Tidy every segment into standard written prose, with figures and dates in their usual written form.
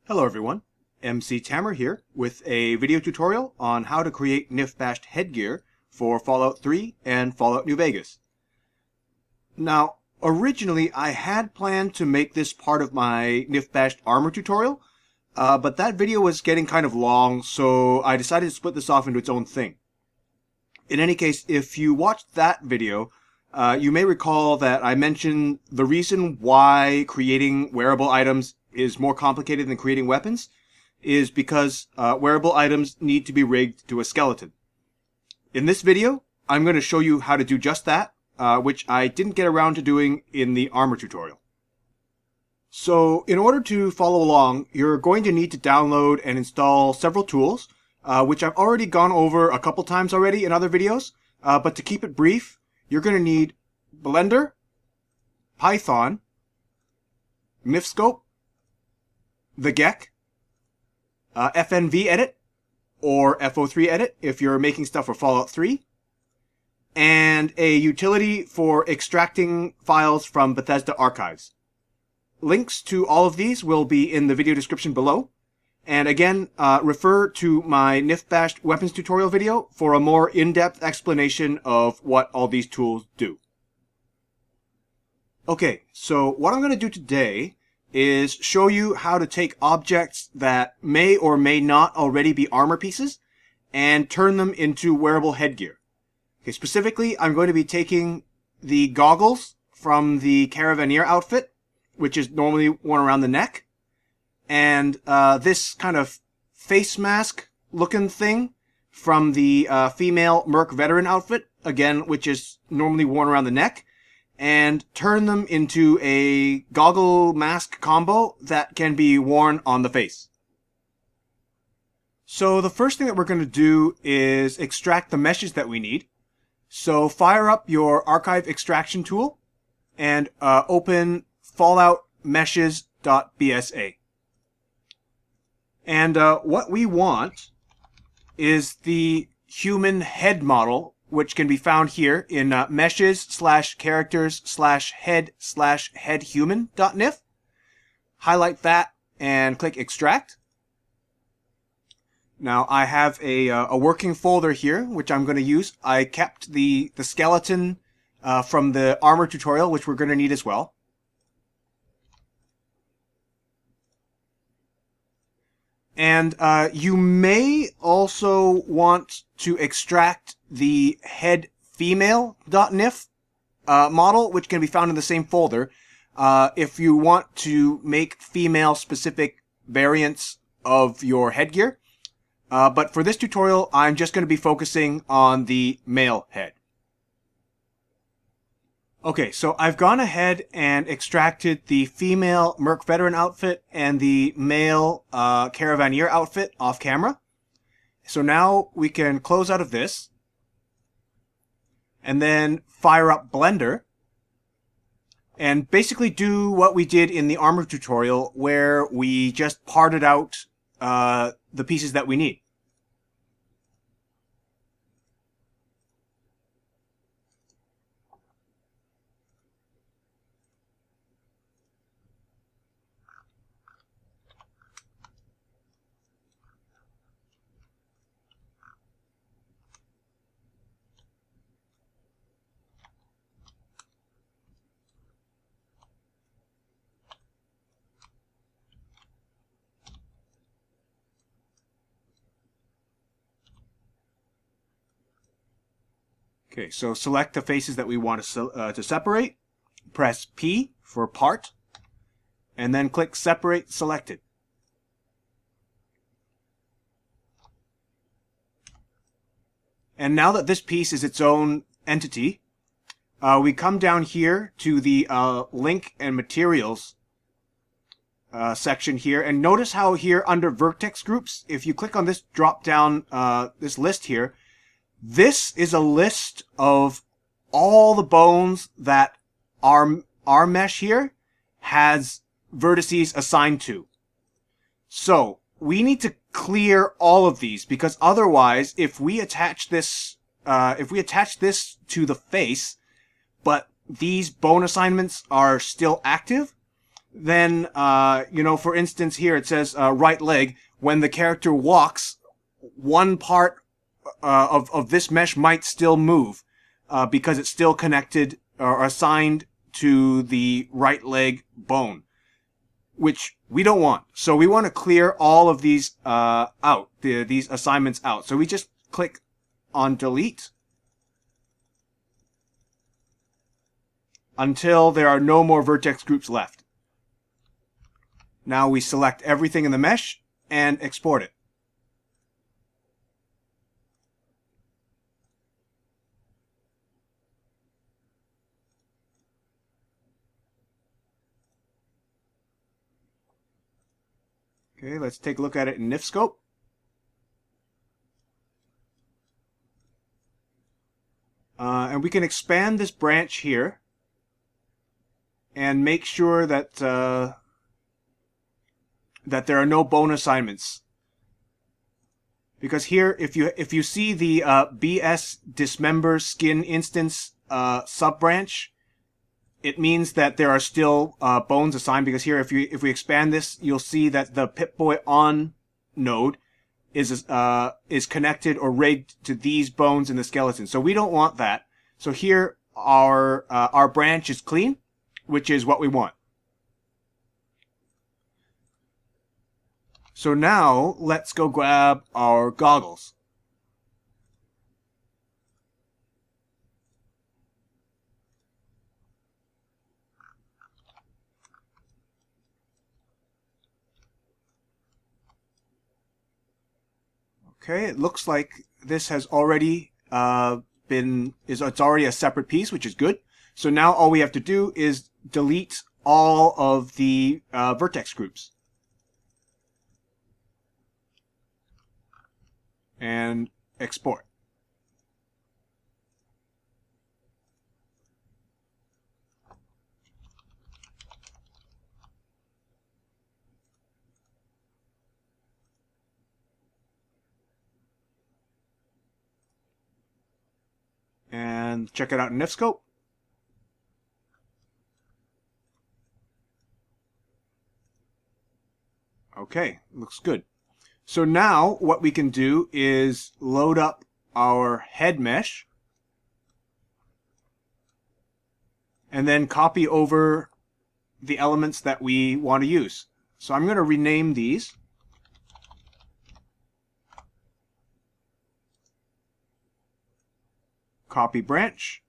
Hello everyone, MC Tammer here with a video tutorial on how to create NIF-Bashed headgear for Fallout 3 and Fallout New Vegas. Now, originally I had planned to make this part of my NIF-Bashed armor tutorial, but that video was getting kind of long, so I decided to split this off into its own thing. In any case, if you watched that video, you may recall that I mentioned the reason why creating wearable items is more complicated than creating weapons is because wearable items need to be rigged to a skeleton. In this video, I'm going to show you how to do just that, which I didn't get around to doing in the armor tutorial. So in order to follow along, you're going to need to download and install several tools, which I've already gone over a couple times already in other videos, but to keep it brief, you're going to need Blender, Python, NifSkope, the GECK, FNVEdit, or FO3Edit if you're making stuff for Fallout 3, and a utility for extracting files from Bethesda archives. Links to all of these will be in the video description below. And again, refer to my NIF-Bashed weapons tutorial video for a more in-depth explanation of what all these tools do. Okay, so what I'm going to do today is show you how to take objects that may or may not already be armor pieces and turn them into wearable headgear. Okay, specifically, I'm going to be taking the goggles from the Caravaneer outfit, which is normally worn around the neck, and this kind of face mask looking thing from the female Merc veteran outfit, again, which is normally worn around the neck, and turn them into a goggle mask combo that can be worn on the face. So the first thing that we're going to do is extract the meshes that we need. So fire up your archive extraction tool and open Fallout meshes.bsa. And what we want is the human head model, which can be found here in meshes/characters/head/headhuman.nif. Highlight that and click extract. Now I have a working folder here, which I'm going to use. I kept the skeleton from the armor tutorial, which we're going to need as well. And you may also want to extract the head female.nif model, which can be found in the same folder, if you want to make female specific variants of your headgear. But for this tutorial, I'm just going to be focusing on the male head. Okay, so I've gone ahead and extracted the female Merc veteran outfit and the male Caravaneer outfit off camera. So now we can close out of this and then fire up Blender and basically do what we did in the armor tutorial where we just parted out the pieces that we need. Okay, so select the faces that we want to separate. Press P for part, and then click Separate Selected. And now that this piece is its own entity, we come down here to the Link and Materials section here, and notice how here under Vertex Groups, if you click on this drop down, this list here, this is a list of all the bones that our mesh here has vertices assigned to. So we need to clear all of these because otherwise, if we attach this to the face, but these bone assignments are still active, then, for instance, here it says right leg. When the character walks, one part of this mesh might still move because it's still connected or assigned to the right leg bone, which we don't want. So we want to clear all of these out, these assignments out. So we just click on delete until there are no more vertex groups left. Now we select everything in the mesh and export it. Okay, let's take a look at it in NifSkope. And we can expand this branch here and make sure that that there are no bone assignments. Because here, if you see the BS dismember skin instance sub-branch, it means that there are still bones assigned. Because here, if we expand this, you'll see that the Pip-Boy on node is connected or rigged to these bones in the skeleton. So we don't want that. So here, our branch is clean, which is what we want. So now, let's go grab our goggles. Okay, it looks like this has already it's already a separate piece, which is good. So now all we have to do is delete all of the vertex groups. And export. And check it out in NifSkope. Okay, looks good. So now what we can do is load up our head mesh and then copy over the elements that we want to use. So I'm going to rename these. Copy branch,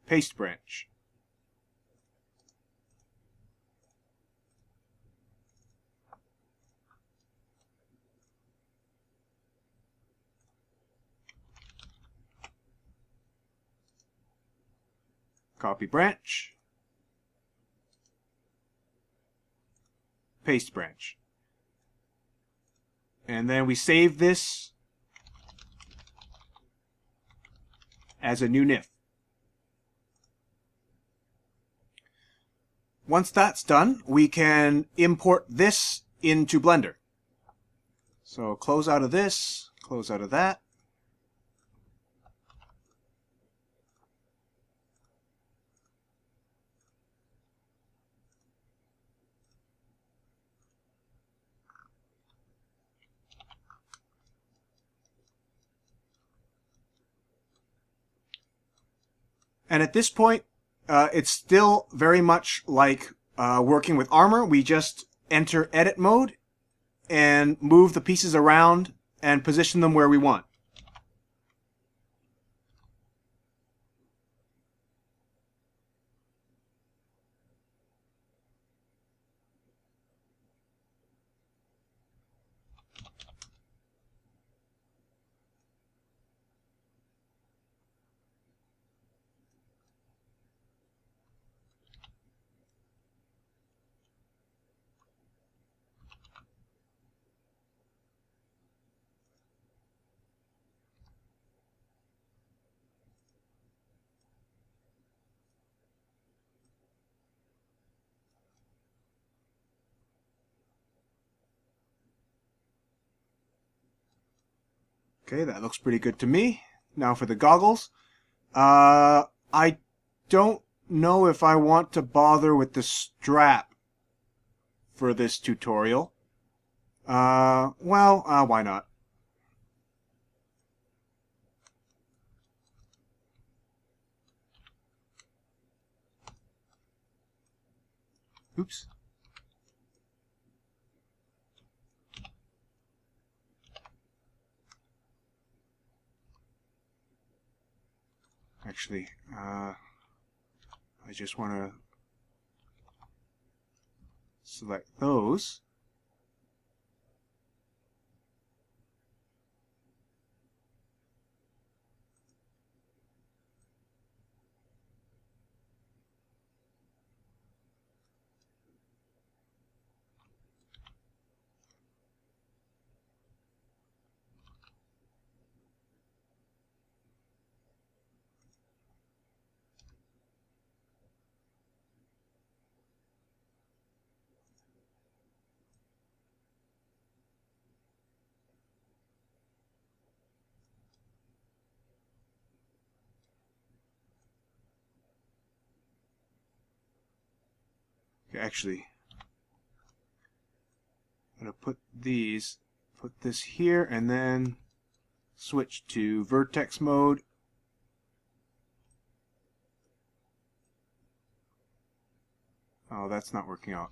paste branch. Copy branch, paste branch. And then we save this as a new NIF. Once that's done, we can import this into Blender. So close out of this, close out of that. And at this point, it's still very much like working with armor. We just enter edit mode and move the pieces around and position them where we want. Okay, that looks pretty good to me. Now for the goggles. I don't know if I want to bother with the strap for this tutorial. Why not? Oops. Actually, I just want to select those. Actually, I'm going to put this here, and then switch to Vertex mode. Oh, that's not working out.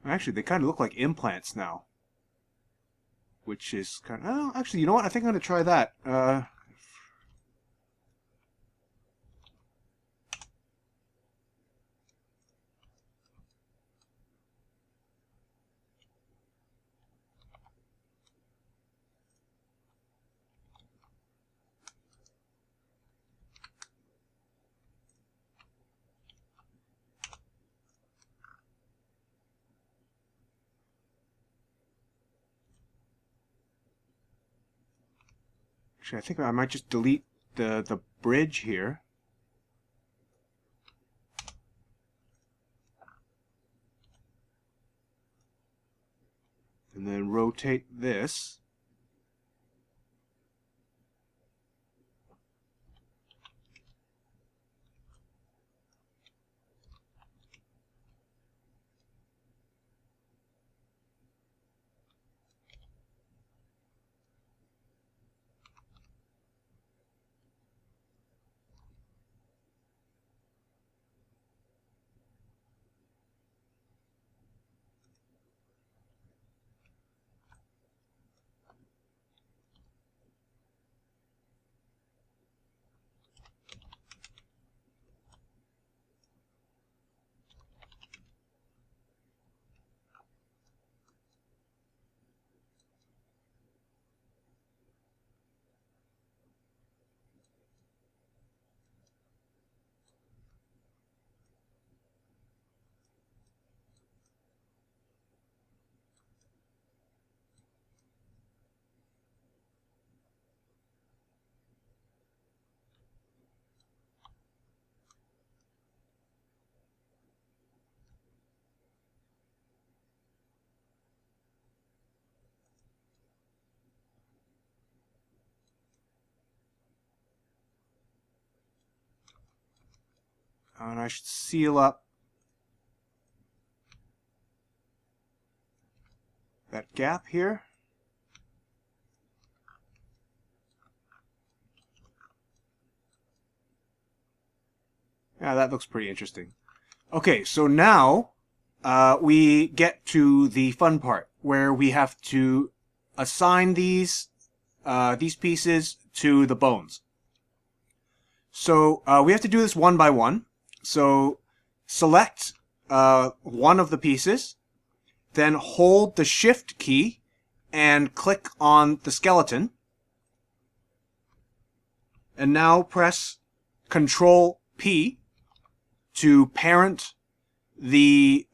Actually, they kind of look like implants now, which is kind of... Oh, actually, you know what? I think I'm going to try that. Actually, I think I might just delete the bridge here. And then rotate this. And I should seal up that gap here. Yeah, that looks pretty interesting. Okay, so now we get to the fun part where we have to assign these pieces to the bones. So we have to do this one by one. So select one of the pieces, then hold the Shift key and click on the skeleton. And now press Control P to parent the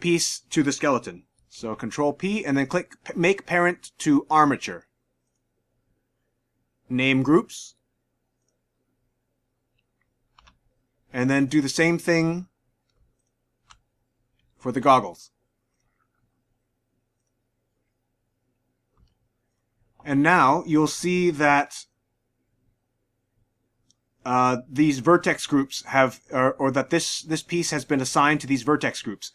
piece to the skeleton. So Control P and then click Make Parent to Armature. Name groups. And then do the same thing for the goggles. And now you'll see that these vertex groups have, or that this piece has been assigned to these vertex groups.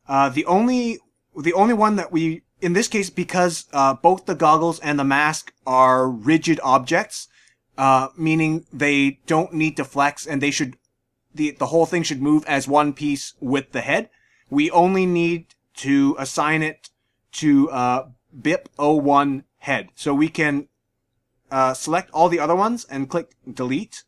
The only one that we, in this case, because both the goggles and the mask are rigid objects, meaning they don't need to flex, and they should, the whole thing should move as one piece with the head. We only need to assign it to BIP01 head. So we can select all the other ones and click delete.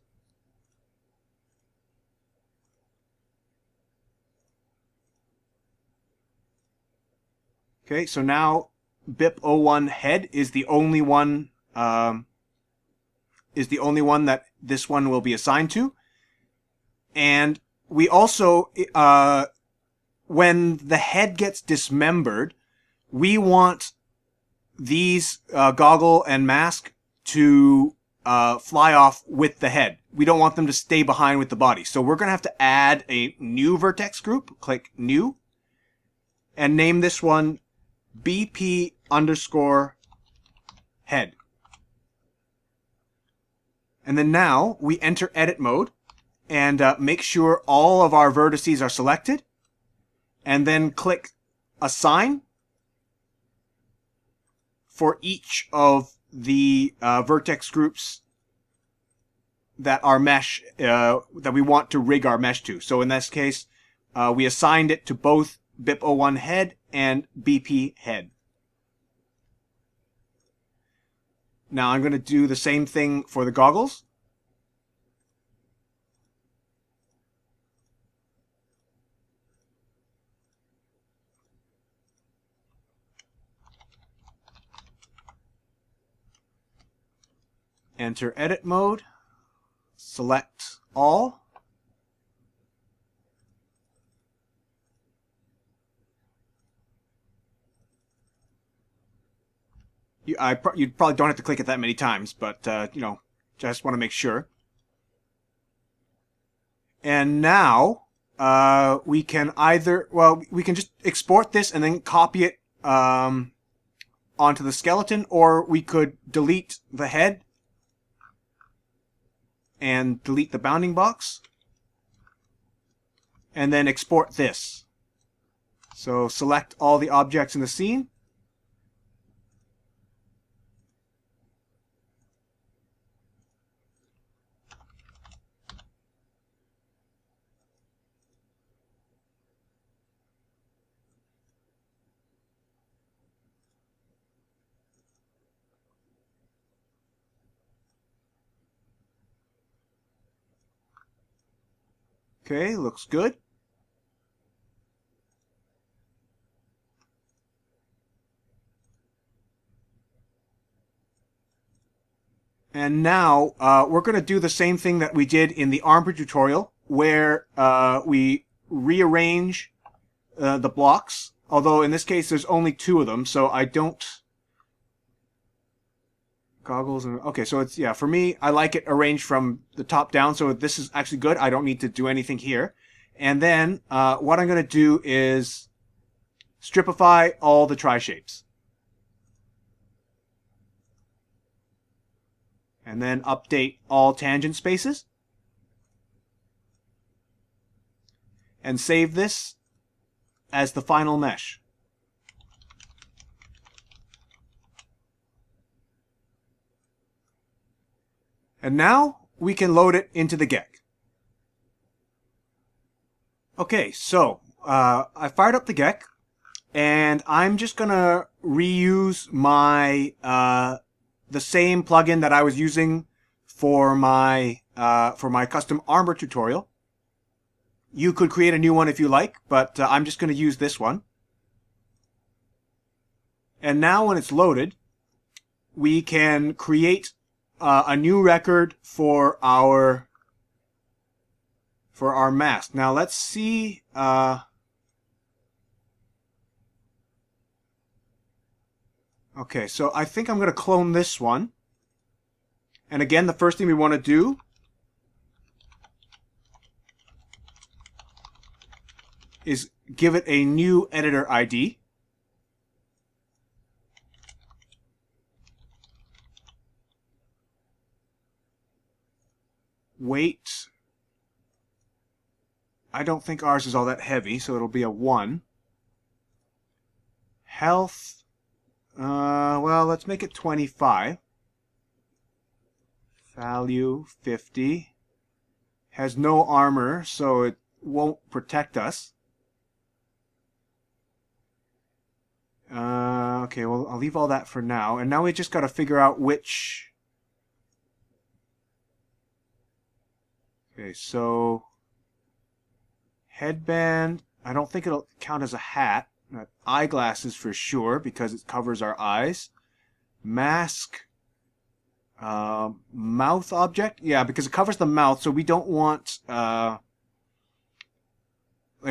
Okay, so now BIP01 head is the only one that this one will be assigned to. And we also, when the head gets dismembered, we want these goggle and mask to fly off with the head. We don't want them to stay behind with the body. So we're going to have to add a new vertex group. Click new. And name this one BP_head. And then now we enter edit mode and make sure all of our vertices are selected. And then click assign for each of the vertex groups that our mesh, that we want to rig our mesh to. So in this case, we assigned it to both BIP01 head and BP head. Now I'm going to do the same thing for the goggles. Enter edit mode, select all. You probably don't have to click it that many times, but just want to make sure. And now we can either, we can just export this and then copy it onto the skeleton, or we could delete the head and delete the bounding box, and then export this. So select all the objects in the scene. Okay, looks good. And now we're going to do the same thing that we did in the armor tutorial, where we rearrange the blocks. Although in this case there's only 2 of them, so I don't... Goggles and... Okay, so it's, yeah, for me, I like it arranged from the top down, so this is actually good. I don't need to do anything here. And then what I'm going to do is stripify all the tri-shapes. And then update all tangent spaces. And save this as the final mesh. And now we can load it into the GECK. Okay, so I fired up the GECK, and I'm just gonna reuse my the same plugin that I was using for my custom armor tutorial. You could create a new one if you like, but I'm just gonna use this one. And now when it's loaded, we can create a new record for our mask. Now let's see. Okay, so I think I'm going to clone this one. And again, the first thing we want to do is give it a new editor ID. weight, I don't think ours is all that heavy, so it'll be a 1. Health, well, let's make it 25. Value, 50. Has no armor, so it won't protect us. Okay, well, I'll leave all that for now. And now we just got to figure out which... Okay, so... Headband, I don't think it'll count as a hat. Eyeglasses for sure, because it covers our eyes. Mask... mouth object? Yeah, because it covers the mouth, so we don't want... like,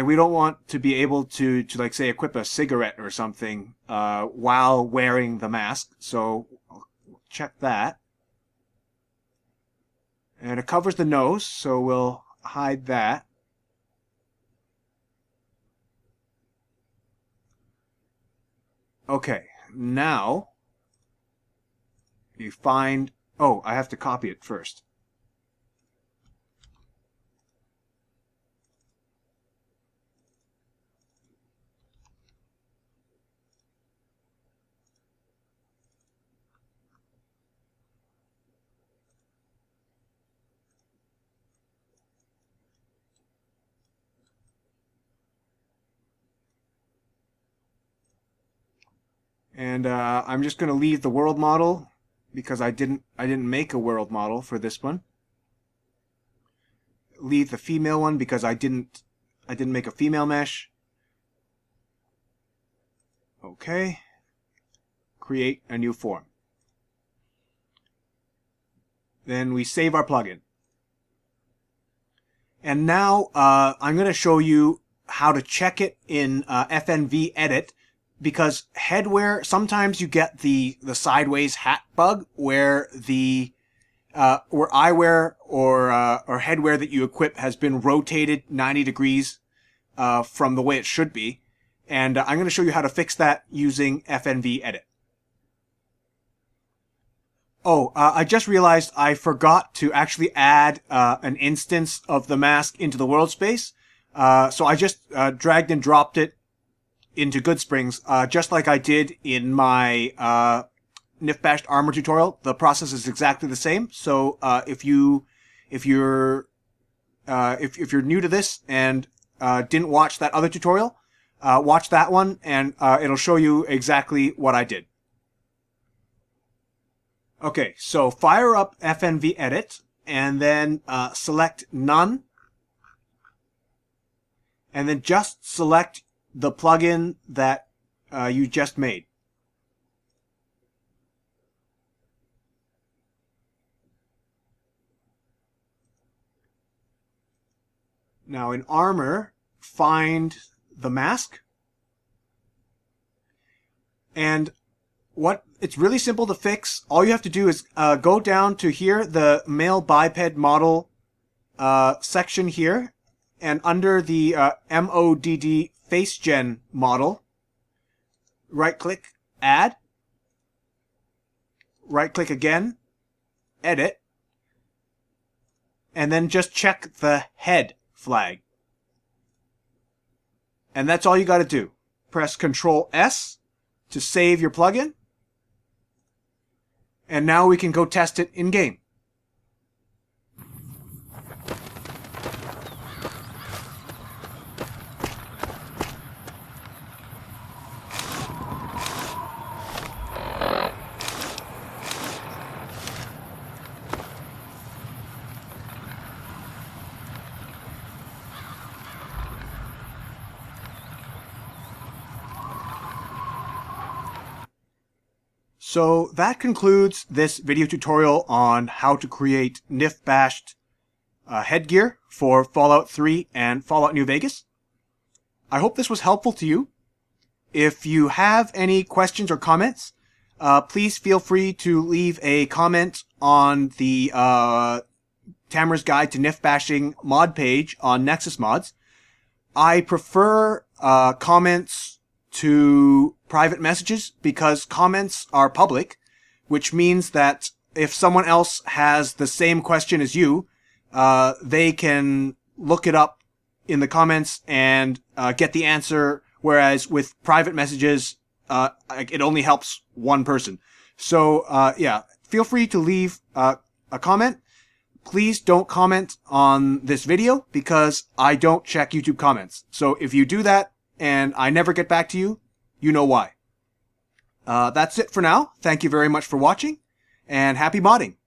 we don't want to be able to like, say, equip a cigarette or something while wearing the mask. So I'll check that. And it covers the nose, so we'll hide that. Okay, now you find... Oh, I have to copy it first. And I'm just going to leave the world model because I didn't make a world model for this one. Leave the female one because I didn't make a female mesh. Okay. Create a new form. Then we save our plugin. And now I'm going to show you how to check it in FNVEdit. Because headwear, sometimes you get the sideways hat bug where the where eyewear or headwear that you equip has been rotated 90 degrees from the way it should be, and I'm going to show you how to fix that using FNVEdit. Oh, I just realized I forgot to actually add an instance of the mask into the Worldspace, so I just dragged and dropped it into Goodsprings, just like I did in my NIF-Bashed armor tutorial. The process is exactly the same. So if you're new to this and didn't watch that other tutorial, watch that one, and it'll show you exactly what I did. Okay, so fire up FNVEdit and then select None, and then just select the plugin that you just made. Now in Armor, find the mask. And it's really simple to fix. All you have to do is go down to here, the male biped model section here, and under the MODD FaceGen model, right-click, Add, right-click again, Edit, and then just check the head flag. And that's all you got to do. Press Ctrl-S to save your plugin, and now we can go test it in-game. So that concludes this video tutorial on how to create NIF-Bashed headgear for Fallout 3 and Fallout New Vegas. I hope this was helpful to you. If you have any questions or comments, please feel free to leave a comment on the Tammer's Guide to NIF-Bashing mod page on Nexus Mods. I prefer comments to private messages because comments are public, which means that if someone else has the same question as you, they can look it up in the comments and get the answer, whereas with private messages, it only helps one person. So yeah, feel free to leave a comment. Please don't comment on this video because I don't check YouTube comments. So if you do that and I never get back to you, you know why. That's it for now. Thank you very much for watching, and happy modding.